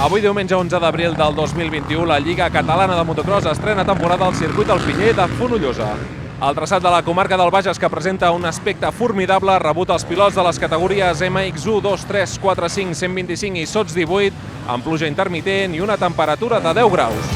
Avui diumenge 11 d'abril del 2021, la Lliga Catalana de Motocross estrena temporada al circuit Alfinyer de Fonollosa. El traçat de la comarca del Bages, que presenta un aspecte formidable, ha rebut els pilots de les categories MX1, 2, 3, 4, 5, 125 i sots 18, amb pluja intermitent i una temperatura de 10 graus.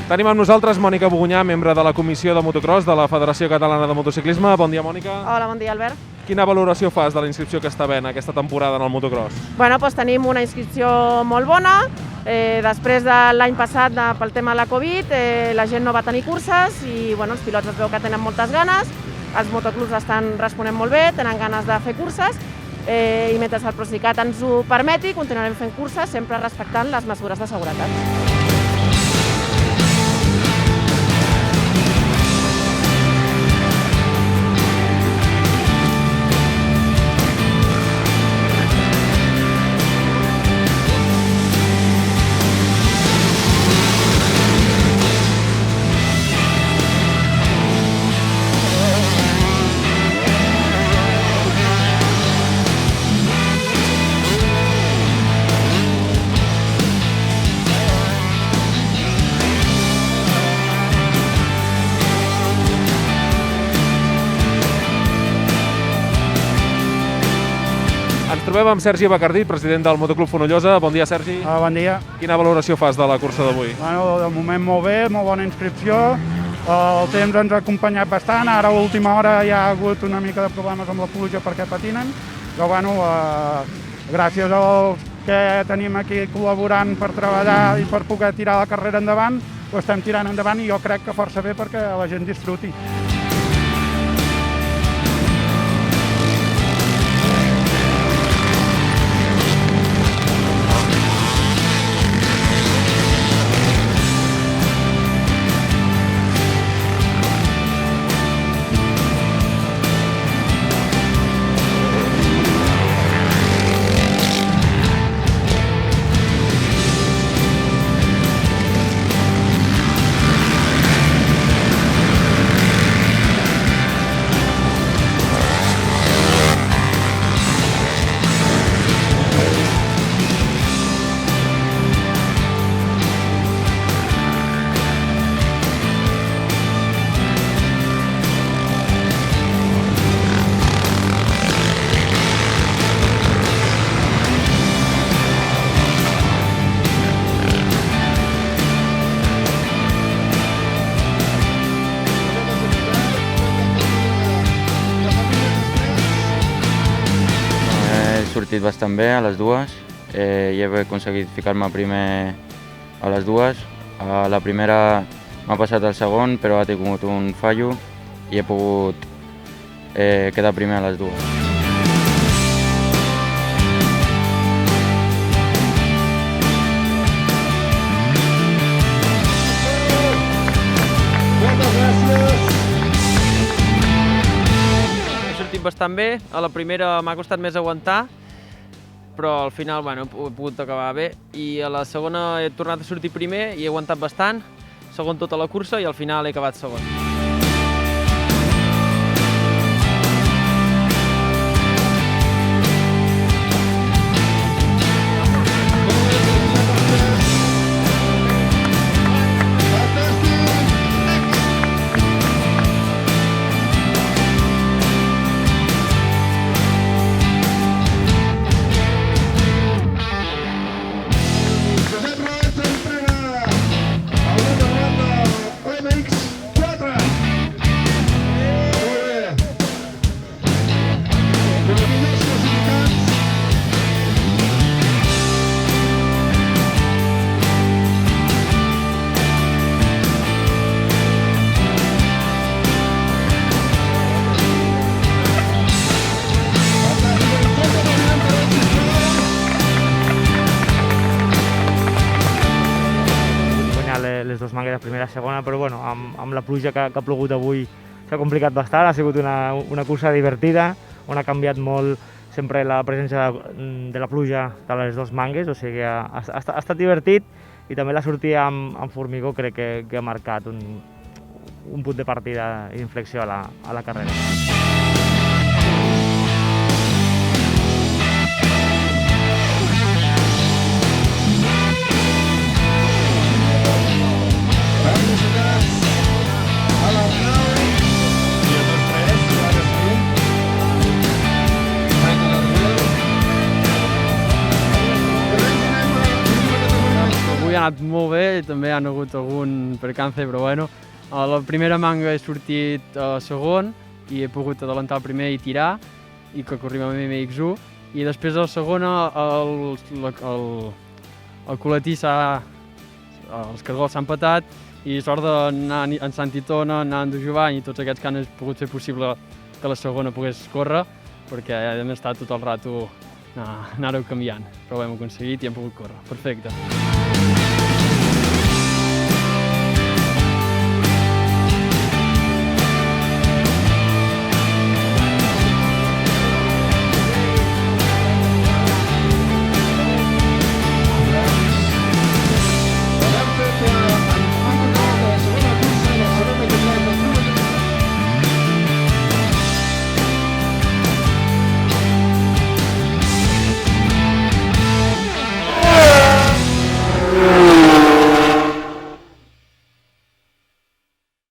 Tenim amb nosaltres Mònica Bogunyà, membre de la Comissió de Motocross de la Federació Catalana de Motociclisme. Bon dia, Mònica. Hola, bon dia, Albert. Quina valoració fas de la inscripció que està havent aquesta temporada en el motocross? Doncs tenim una inscripció molt bona. Després de l'any passat, pel tema de la Covid, la gent no va tenir curses i els pilots es veu que tenen moltes ganes. Els motoclubs estan responent molt bé, tenen ganes de fer curses i mentre el Procicat ens ho permeti, continuarem fent curses sempre respectant les mesures de seguretat. Ens trobem amb Sergi Bacardí, president del Motoclub Fonollosa. Bon dia, Sergi. Bon dia. Quina valoració fas de la cursa d'avui? De moment molt bé, molt bona inscripció. El temps ens ha acompanyat bastant. Ara a última hora hi ha hagut una mica de problemes amb la pluja perquè patinen. Però gràcies als que tenim aquí col·laborant per treballar i per poder tirar la carrera endavant, ho estem tirant endavant i jo crec que força bé perquè la gent disfruti. He sortit bastant bé a les dues i he aconseguit ficar-me primer a les dues. A la primera m'ha passat el segon, però ha tingut un fallo i he pogut quedar primer a les dues. He sortit bastant bé, a la primera m'ha costat més aguantar, però al final he pogut acabar bé i a la segona he tornat a sortir primer i he aguantat bastant, segon tota la cursa i al final he acabat segon. les dues mangueres, primera i segona, però bueno, amb la pluja que ha plogut avui s'ha complicat bastant, ha sigut una cursa divertida, on ha canviat molt sempre la presència de la pluja de les dues mangues, o sigui que ha estat divertit i també la sortida amb Formigó crec que ha marcat un punt de partida i d'inflexió a la carrera. Avui ha anat molt bé, també hi ha hagut algun percance, però bueno, a la primera manga he sortit segon i he pogut adelantar el primer i tirar, i que corrim amb MX1, i després a la segona el coletí els cargols s'han patat i sort d'anar en Santi Tona, anar en Jovany i tots aquests que han pogut fer possible que la segona pogués córrer, perquè hem estat tot el rato anar-ho canviant, però ho hem aconseguit i hem pogut córrer. Perfecte.